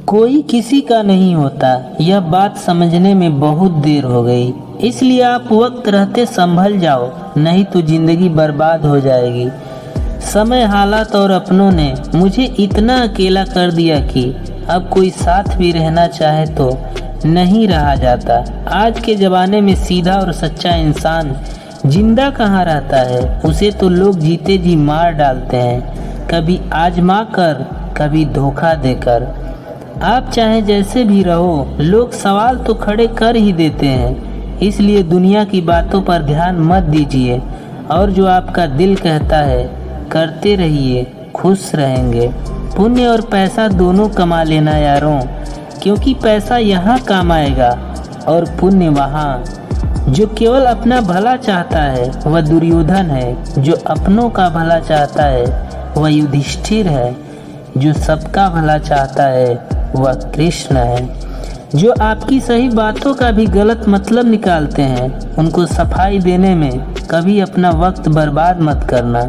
कोई किसी का नहीं होता, यह बात समझने में बहुत देर हो गई। इसलिए आप वक्त रहते संभल जाओ, नहीं तो जिंदगी बर्बाद हो जाएगी। समय, हालात और अपनों ने मुझे इतना अकेला कर दिया कि अब कोई साथ भी रहना चाहे तो नहीं रहा जाता। आज के ज़माने में सीधा और सच्चा इंसान जिंदा कहाँ रहता है, उसे तो लोग जीते जी मार डालते हैं, कभी आजमा कर, कभी धोखा देकर। आप चाहे जैसे भी रहो, लोग सवाल तो खड़े कर ही देते हैं। इसलिए दुनिया की बातों पर ध्यान मत दीजिए और जो आपका दिल कहता है करते रहिए, खुश रहेंगे। पुण्य और पैसा दोनों कमा लेना यारों, क्योंकि पैसा यहाँ काम आएगा और पुण्य वहाँ। जो केवल अपना भला चाहता है वह दुर्योधन है, जो अपनों का भला चाहता है वह युधिष्ठिर है, जो सबका भला चाहता है वह कृष्ण है। जो आपकी सही बातों का भी गलत मतलब निकालते हैं, उनको सफाई देने में कभी अपना वक्त बर्बाद मत करना।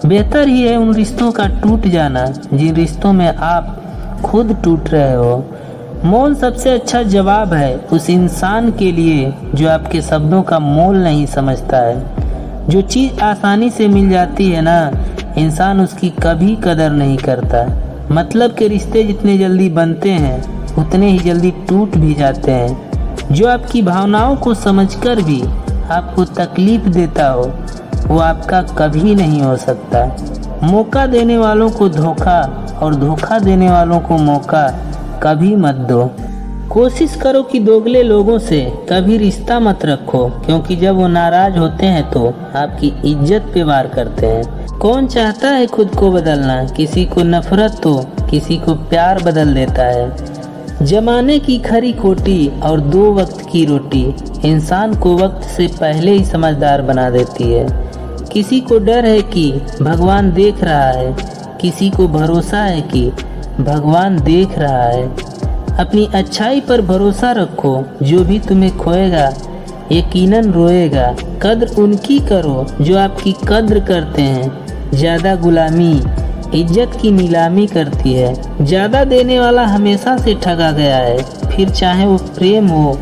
बेहतर ही है उन रिश्तों का टूट जाना जिन रिश्तों में आप खुद टूट रहे हो। मौन सबसे अच्छा जवाब है उस इंसान के लिए जो आपके शब्दों का मोल नहीं समझता है। जो चीज़ आसानी से मिल जाती है ना, इंसान उसकी कभी कदर नहीं करता। मतलब के रिश्ते जितने जल्दी बनते हैं उतने ही जल्दी टूट भी जाते हैं। जो आपकी भावनाओं को समझकर भी आपको तकलीफ देता हो वो आपका कभी नहीं हो सकता। मौका देने वालों को धोखा और धोखा देने वालों को मौका कभी मत दो। कोशिश करो कि दोगले लोगों से कभी रिश्ता मत रखो, क्योंकि जब वो नाराज होते हैं तो आपकी इज्जत पे वार करते हैं। कौन चाहता है खुद को बदलना? किसी को नफरत तो किसी को प्यार बदल देता है। जमाने की खरी खोटी और 2 वक्त की रोटी इंसान को वक्त से पहले ही समझदार बना देती है। किसी को डर है कि भगवान देख रहा है, किसी को भरोसा है कि भगवान देख रहा है। अपनी अच्छाई पर भरोसा रखो, जो भी तुम्हें खोएगा यकीनन रोएगा। कद्र उनकी करो जो आपकी कद्र करते हैं। ज़्यादा गुलामी इज्जत की नीलामी करती है। ज़्यादा देने वाला हमेशा से ठगा गया है, फिर चाहे वो प्रेम हो,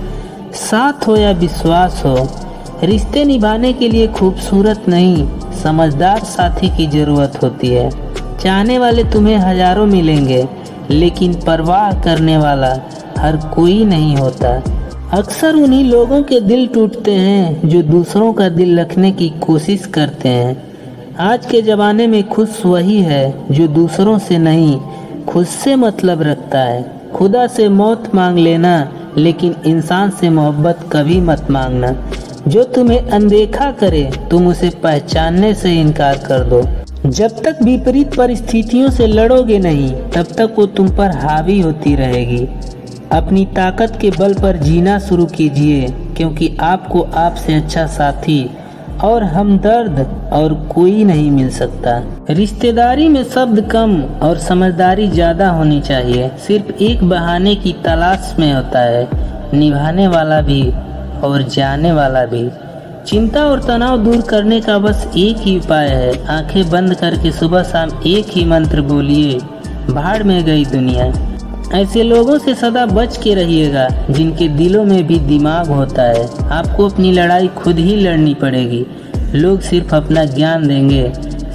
साथ हो या विश्वास हो। रिश्ते निभाने के लिए खूबसूरत नहीं, समझदार साथी की ज़रूरत होती है। चाहने वाले तुम्हें हजारों मिलेंगे, लेकिन परवाह करने वाला हर कोई नहीं होता। अक्सर उन्हीं लोगों के दिल टूटते हैं जो दूसरों का दिल रखने की कोशिश करते हैं। आज के ज़माने में खुश वही है जो दूसरों से नहीं, खुद से मतलब रखता है। खुदा से मौत मांग लेना, लेकिन इंसान से मोहब्बत कभी मत मांगना। जो तुम्हें अनदेखा करे तुम उसे पहचानने से इनकार कर दो। जब तक विपरीत परिस्थितियों से लड़ोगे नहीं, तब तक वो तुम पर हावी होती रहेगी। अपनी ताकत के बल पर जीना शुरू कीजिए, क्योंकि आपको आपसे अच्छा साथी और हमदर्द और कोई नहीं मिल सकता। रिश्तेदारी में शब्द कम और समझदारी ज़्यादा होनी चाहिए। सिर्फ एक बहाने की तलाश में होता है निभाने वाला भी और जाने वाला भी। चिंता और तनाव दूर करने का बस एक ही उपाय है, आंखें बंद करके सुबह शाम एक ही मंत्र बोलिए, भाड़ में गई दुनिया। ऐसे लोगों से सदा बच के रहिएगा जिनके दिलों में भी दिमाग होता है। आपको अपनी लड़ाई खुद ही लड़नी पड़ेगी। लोग सिर्फ अपना ज्ञान देंगे,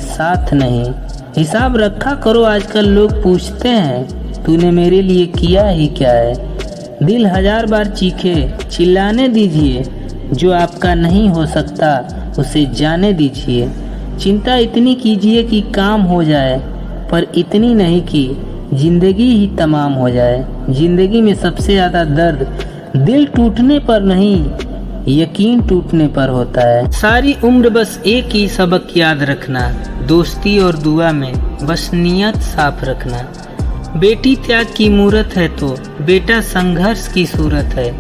साथ नहीं। हिसाब रखा करो। आजकल लोग पूछते हैं तूने मेरे लिए किया ही क्या है। दिल 1000 बार चीखे, चिल्लाने दीजिए। जो आपका नहीं हो सकता उसे जाने दीजिए। चिंता इतनी कीजिए कि काम हो जाए, पर इतनी नहीं कि जिंदगी ही तमाम हो जाए। जिंदगी में सबसे ज़्यादा दर्द दिल टूटने पर नहीं, यकीन टूटने पर होता है। सारी उम्र बस एक ही सबक याद रखना, दोस्ती और दुआ में बस नियत साफ रखना। बेटी त्याग की मूरत है तो बेटा संघर्ष की सूरत है।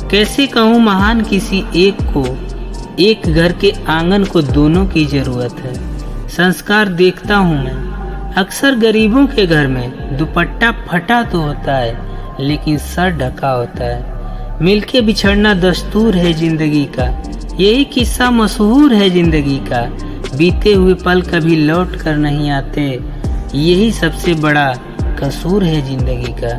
कैसे कहूँ महान किसी एक को, एक घर के आंगन को दोनों की ज़रूरत है। संस्कार देखता हूँ मैं अक्सर गरीबों के घर में, दुपट्टा फटा तो होता है लेकिन सर ढका होता है। मिलके बिछड़ना दस्तूर है जिंदगी का, यही किस्सा मशहूर है जिंदगी का। बीते हुए पल कभी लौट कर नहीं आते, यही सबसे बड़ा कसूर है जिंदगी का।